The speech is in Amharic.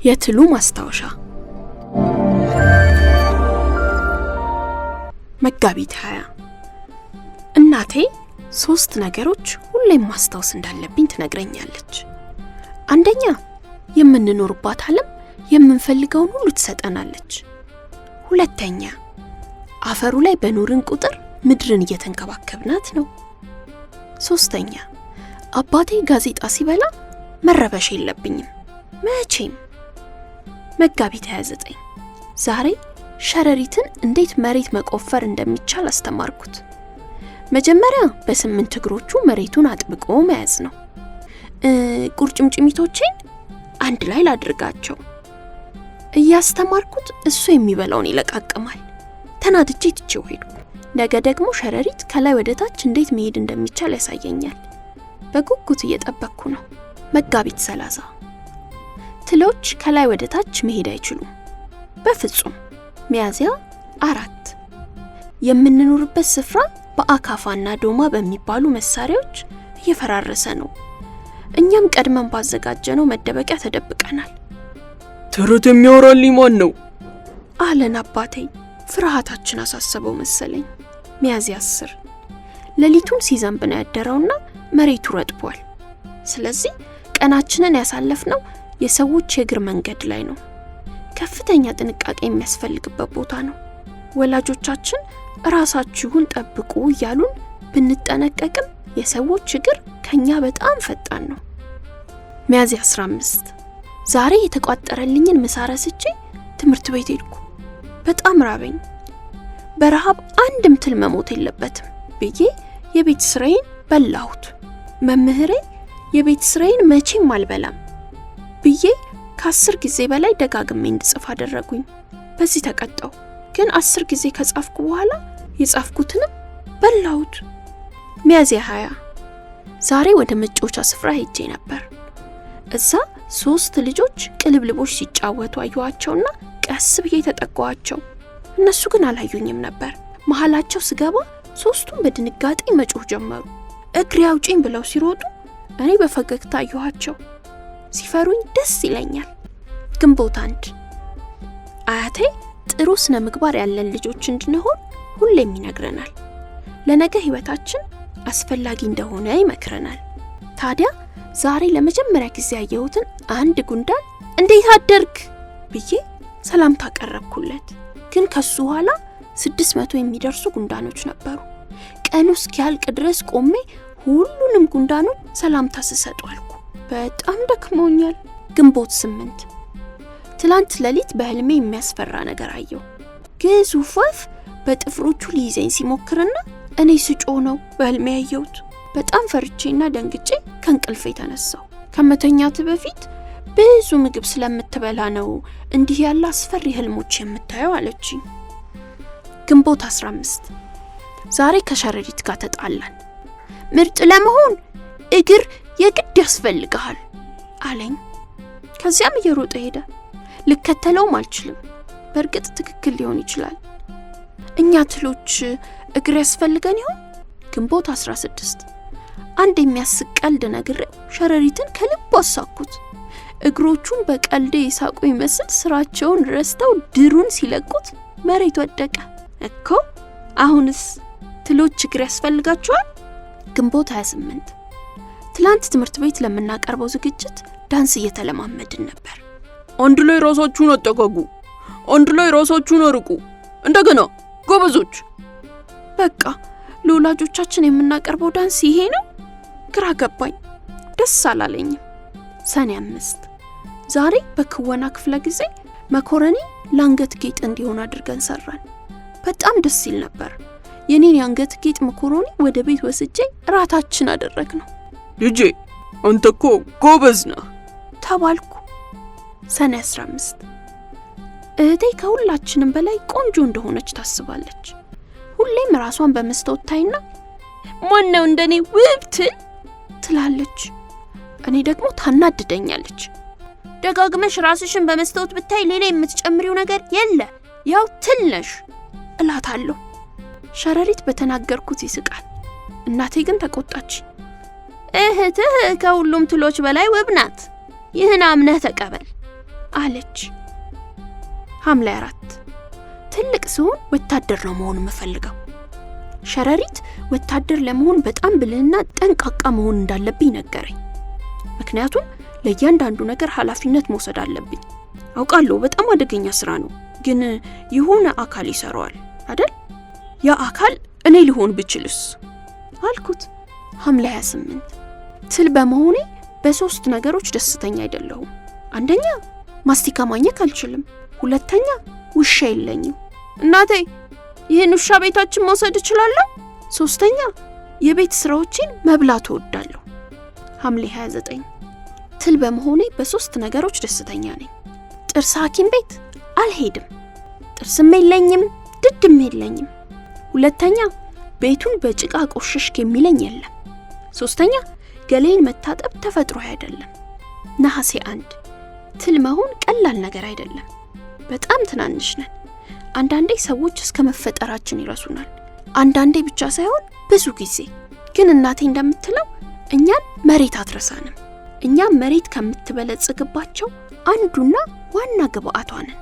የትሉ ማስታወሻ መጋቢት 20 እናቴ 3 ነገሮች ሁሌም ማስታወስ እንዳለብኝ ትነግረኛለች። አንደኛ የምንኖርባት ዓለም የምንፈልገውን ሁሉ ትሰጠናለች። ሁለተኛ አፈሩ ላይ በኖርን ቁጥር ምድርን እየተንከባከብናት ነው። ሶስተኛ አባቴ ጋዜጣ ሲበላ መረበሽ የለብኝም መቼም። መጋቢት 29 ዛሬ ሸረሪትን እንዴት መሬት መቆፈር እንደሚቻል አስተማርኩት። መጀመሪያ በ8 እግሮቹ መሬቱን አጥብቆ መያዝ ነው። ቁርጭምጭሚቶቼን አንድ ላይ ላድርጋቸው እያስተማርኩት እሱ የሚበላውን ይለቃቅማል። ተናድጄ ትቼው ሄድኩ። ነገ ደግሞ ሸረሪት ከላይ ወደ ታች እንዴት መሄድ እንደሚቻል ያሳየኛል። በጉጉት እየጠበቅኩ ነው። መጋቢት 30 ትሎች ከላይ ወደ ታች መሄድ አይችሉም በፍጹም። ሚያዝያ 4 የምንኖርበት ስፍራ በአካፋና ዶማ በሚባሉ መሳሪያዎች እየፈራረሰ ነው። እኛም ቀድመን ባዘጋጀነው መደበቂያ ተደብቀናል። ተረት የሚያወራልኝ ማን ነው? አለን አባቴ። ፍርሃታችን አሳሰበው መሰለኝ። ሚያዝያ 10 ሌሊቱን ሲዘንብ ነው ያደረውና መሬቱ ረጥቧል። ስለዚህ ቀናችንን ያሳለፍነው የሰዎች የእግር መንገድ ላይ ነው። ከፍተኛ ጥንቃቄ የሚያስፈልግበት ቦታ ነው። ወላጆቻችን ራሳችሁን ጠብቁ እያሉን ብንጠነቀቅም የሰዎች እግር ከኛ በጣም ፈጣን ነው። ሚያዝያ 15 ዛሬ የተቋጠረልኝን ምሳ ረስቼ ትምህርት ቤት ሄድኩ። በጣም ራበኝ። በረሃብ አንድም ትል መሞት የለበትም ብዬ የቤት ስራዬን በላሁት። መምህሬ የቤት ስራዬን መቼም አልበላም ብዬ ከ10 ጊዜ በላይ ደጋግሜ እንድጽፍ አደረጉኝ። በዚህ ተቀጣው። ግን 10 ጊዜ ከጻፍኩ በኋላ የጻፍኩትንም በላሁት። ሚያዝያ 20 ዛሬ ወደ መጫወቻ ስፍራ ሄጄ ነበር። እዛ 3 ልጆች ቅልብልቦች ሲጫወቱ አየኋቸውና ቀስ ብዬ ተጠጋኋቸው። እነሱ ግን አላዩኝም ነበር። መሃላቸው ስገባ 3ቱም በድንጋጤ መጮህ ጀመሩ። እግሬ አውጪኝ ብለው ሲሮጡ እኔ በፈገግታ አየኋቸው። ሲፈሩኝ ደስ ይለኛል። ግንቦት 1 አያቴ ጥሩ ስነ ምግባር ያለን ልጆች እንድንሆን ሁሌም ይነግረናል። ለነገ ህይወታችን አስፈላጊ እንደሆነ ይመክረናል። ታዲያ ዛሬ ለመጀመሪያ ጊዜ ያየሁትን አንድ ጉንዳን እንዴት አደርክ ብዬ ሰላምታ ቀረብኩለት። ግን ከሱ ኋላ 600 የሚደርሱ ጉንዳኖች ነበሩ። ቀኑ እስኪያልቅ ድረስ ቆሜ ሁሉንም ጉንዳኖች ሰላምታ ስሰጥ ዋልኩ። በጣም ደክሞኛል። ግንቦት 8 ትላንት ሌሊት በህልሜ የሚያስፈራ ነገር አየሁ። ግዙፍ ወፍ በጥፍሮቹ ሊይዘኝ ሲሞክርና እኔ ስጮህ ነው በህልሜ ያየሁት። በጣም ፈርቼና ደንግጬ ከእንቅልፌ ተነሳሁ። ከመተኛት በፊት ብዙ ምግብ ስለምትበላ ነው እንዲህ ያለ አስፈሪ ህልሞች የምታየው አለችኝ። ግንቦት 15 ዛሬ ከሸረሪት ጋር ተጣላን። ምርጥ ለመሆን እግር የግድ ያስፈልጋል አለኝ። ከዚያም እየሮጠ ሄደ። ልከተለውም አልችልም። በእርግጥ ትክክል ሊሆን ይችላል። እኛ ትሎች እግር ያስፈልገን ይሆን? ግንቦት 16 አንድ የሚያስቅ ቀልድ ነግሬው ሸረሪትን ከልብ አሳኩት። እግሮቹን በቀልዴ ይሳቁ ይመስል ስራቸውን ረስተው ድሩን ሲለቁት መሬት ወደቀ እኮ። አሁንስ ትሎች እግር ያስፈልጋቸዋል? ግንቦት 28 ትላንት ትምህርት ቤት ለምናቀርበው ዝግጅት ዳንስ እየተለማመድን ነበር። አንድ ላይ ራሳችሁን አጠጋጉ፣ አንድ ላይ ራሳችሁን አርቁ፣ እንደገና ጎበዞች። በቃ ለወላጆቻችን የምናቀርበው ዳንስ ይሄ ነው? ግራ ገባኝ። ደስ አላለኝም። ሰኔ 5 ዛሬ በክወና ክፍለ ጊዜ መኮረኒ ለአንገት ጌጥ እንዲሆን አድርገን ሰራን። በጣም ደስ ይል ነበር። የኔን የአንገት ጌጥ መኮረኒ ወደ ቤት ወስጄ ራታችን አደረግነው። ልጄ አንተ እኮ ጎበዝ ነህ ተባልኩ። ሰኔ 15 እህቴ ከሁላችንም በላይ ቆንጆ እንደሆነች ታስባለች። ሁሌም ራሷን በመስታወት ታይና ማን ነው እንደኔ ውብ ትላለች። እኔ ደግሞ ታናድደኛለች። ደጋግመሽ ራስሽን በመስታወት ብታይ ሌላ የምትጨምሪው ነገር የለ፣ ያው ትል ነሽ እላታለሁ። ሸረሪት በተናገርኩት ይስቃል። እናቴ ግን ተቆጣች። እህትህ ከሁሉም ትሎች በላይ ውብ ናት፣ ይህን አምነህ ተቀበል አለች። ሐምሌ 4 ትልቅ ስሆን ወታደር ነው መሆን የምፈልገው። ሸረሪት ወታደር ለመሆን በጣም ብልህና ጠንቃቃ መሆን እንዳለብኝ ነገረኝ። ምክንያቱም ለእያንዳንዱ ነገር ኃላፊነት መውሰድ አለብኝ። አውቃለሁ በጣም አደገኛ ስራ ነው፣ ግን የሆነ አካል ይሰራዋል አይደል? ያ አካል እኔ ሊሆን ብችልስ አልኩት። ሐምሌ 28 ትል በመሆኔ በሶስት ነገሮች ደስተኛ አይደለሁም። አንደኛ ማስቲካ ማኘክ አልችልም። ሁለተኛ ውሻ የለኝም። እናቴ ይህን ውሻ ቤታችን መውሰድ እችላለሁ? ሶስተኛ የቤት ስራዎችን መብላት እወዳለሁ። ሐምሌ 29 ትል በመሆኔ በሶስት ነገሮች ደስተኛ ነኝ። ጥርስ ሐኪም ቤት አልሄድም። ጥርስም የለኝም፣ ድድም የለኝም። ሁለተኛ ቤቱን በጭቃ ቆሸሽክ የሚለኝ የለም። ሶስተኛ ገላዬን መታጠብ ተፈጥሮ አይደለም። ነሐሴ 1 ትል መሆን ቀላል ነገር አይደለም። በጣም ትናንሽ ነን። አንዳንዴ ሰዎች እስከ መፈጠራችን ይረሱናል። አንዳንዴ ብቻ ሳይሆን ብዙ ጊዜ። ግን እናቴ እንደምትለው እኛን መሬት አትረሳንም። እኛም መሬት ከምትበለጽግባቸው አንዱና ዋና ግብአቷ ነን።